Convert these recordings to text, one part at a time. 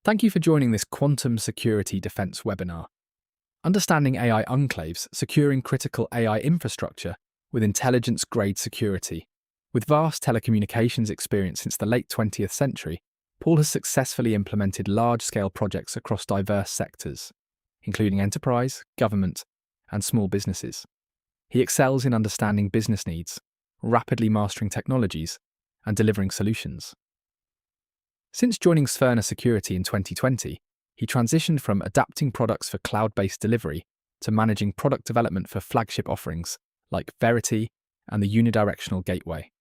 Thank you for joining this Quantum Security Defense webinar. Understanding AI Enclaves, securing critical AI infrastructure with intelligence-grade security. With vast telecommunications experience since the late 20th century, Paul has successfully implemented large-scale projects across diverse sectors, including enterprise, government, and small businesses. He excels in understanding business needs, rapidly mastering technologies, and delivering solutions. Since joining Sphyrna Security in 2020, he transitioned from adapting products for cloud-based delivery to managing product development for flagship offerings like Verity and the unidirectional gateway.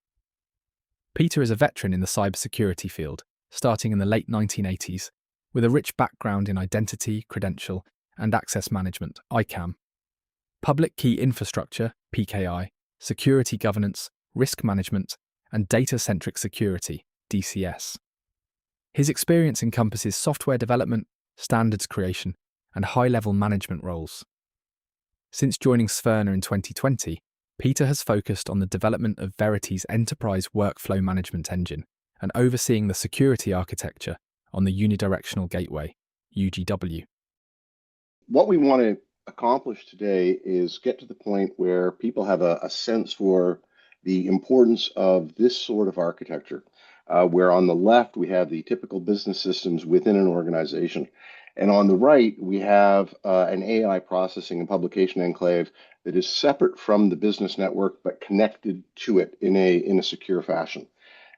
Peter is a veteran in the cybersecurity field, starting in the late 1980s, with a rich background in identity, credential, and access management, ICAM, public key infrastructure, PKI, security governance, risk management, and data-centric security, DCS. His experience encompasses software development, standards creation, and high-level management roles. Since joining Sphyrna in 2020, Peter has focused on the development of Verity's enterprise workflow management engine and overseeing the security architecture on the unidirectional gateway, UGW. What we want to accomplish today is get to the point where people have a sense for the importance of this sort of architecture. Where on the left we have the typical business systems within an organization, and on the right we have an AI processing and publication enclave that is separate from the business network but connected to it in a secure fashion.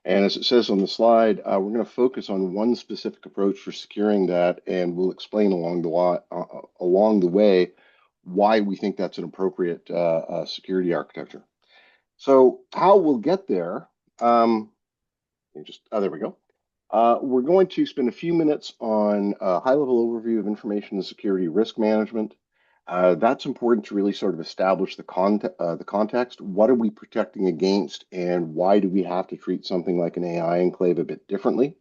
And as it says on the slide, we're going to focus on one specific approach for securing that, and we'll explain along the way why we think that's an appropriate security architecture. So how we'll get there. There we go. We're going to spend a few minutes on a high-level overview of information and security risk management. That's important to really sort of establish the context. What are we protecting against, and why do we have to treat something like an AI enclave a bit differently?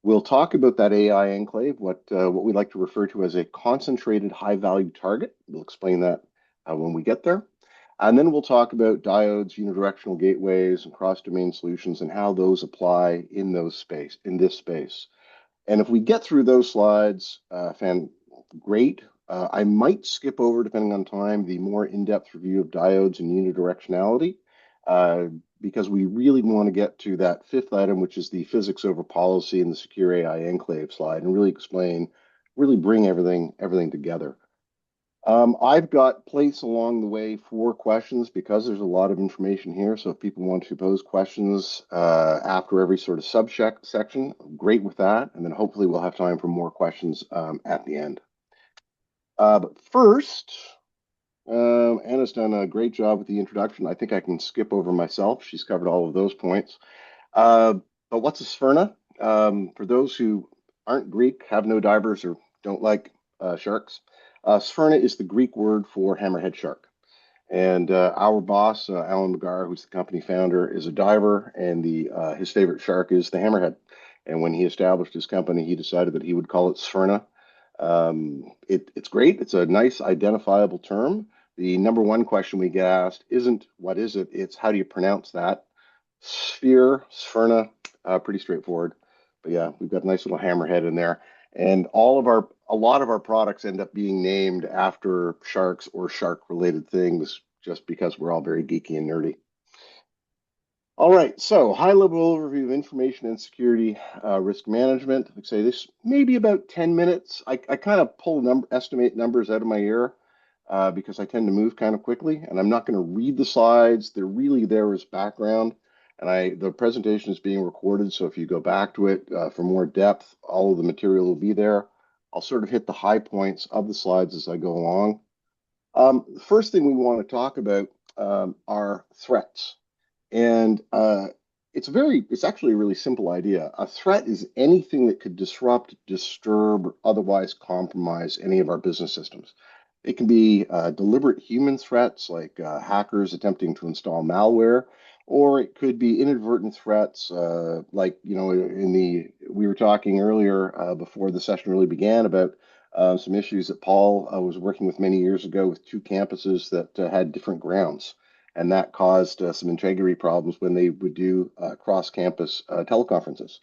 We'll talk about that AI enclave, what we like to refer to as a concentrated high-value target. We'll explain that when we get there. And then we'll talk about diodes, unidirectional gateways, and cross-domain solutions and how those apply in this space. And if we get through those slides, great. I might skip over, depending on time, the more in-depth review of diodes and unidirectionality, because we really want to get to that fifth item, which is the physics over policy and the secure AI enclave slide, and really bring everything together. I've got place along the way for questions because there's a lot of information here. So if people want to pose questions after every sort of subsection, great with that. And then hopefully we'll have time for more questions at the end. But first, Anna's done a great job with the introduction. I think I can skip over myself. She's covered all of those points. But what's a Sphyrna? For those who aren't Greek, have no divers, or don't like sharks, Sphyrna is the Greek word for hammerhead shark. And our boss, Alan McGarr, who's the company founder, is a diver, and his favorite shark is the hammerhead. And when he established his company, he decided that he would call it Sphyrna. It's great. It's a nice identifiable term. The number one question we get asked isn't what is it, it's how do you pronounce that? Sphyrna, pretty straightforward. But yeah, we've got a nice little hammerhead in there. And a lot of our products end up being named after sharks or shark-related things, just because we're all very geeky and nerdy. All right, so high-level overview of information and security risk management. Like I say, this may be about 10 minutes. I kind of estimate numbers out of my ear because I tend to move kind of quickly, and I'm not going to read the slides. They're really there as background. And the presentation is being recorded, so if you go back to it for more depth, all of the material will be there. I'll sort of hit the high points of the slides as I go along. The first thing we want to talk about are threats. And it's actually a really simple idea. A threat is anything that could disrupt, disturb, or otherwise compromise any of our business systems. It can be deliberate human threats like hackers attempting to install malware, or it could be inadvertent threats like, we were talking earlier before the session really began about some issues that Paul was working with many years ago with two campuses that had different grounds. And that caused some integrity problems when they would do cross-campus teleconferences.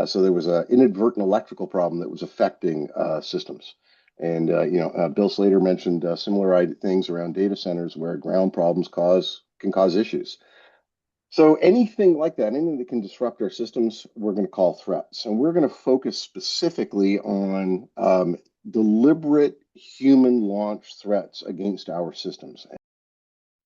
So there was an inadvertent electrical problem that was affecting systems. And Bill Slater mentioned similar things around data centers where ground problems can cause issues. So anything like that, anything that can disrupt our systems, we're going to call threats. And we're going to focus specifically on deliberate human launch threats against our systems.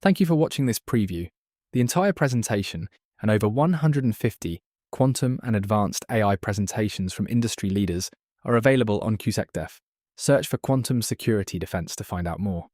Thank you for watching this preview. The entire presentation and over 150 quantum and advanced AI presentations from industry leaders are available on QSECDEF. Search for Quantum Security Defense to find out more.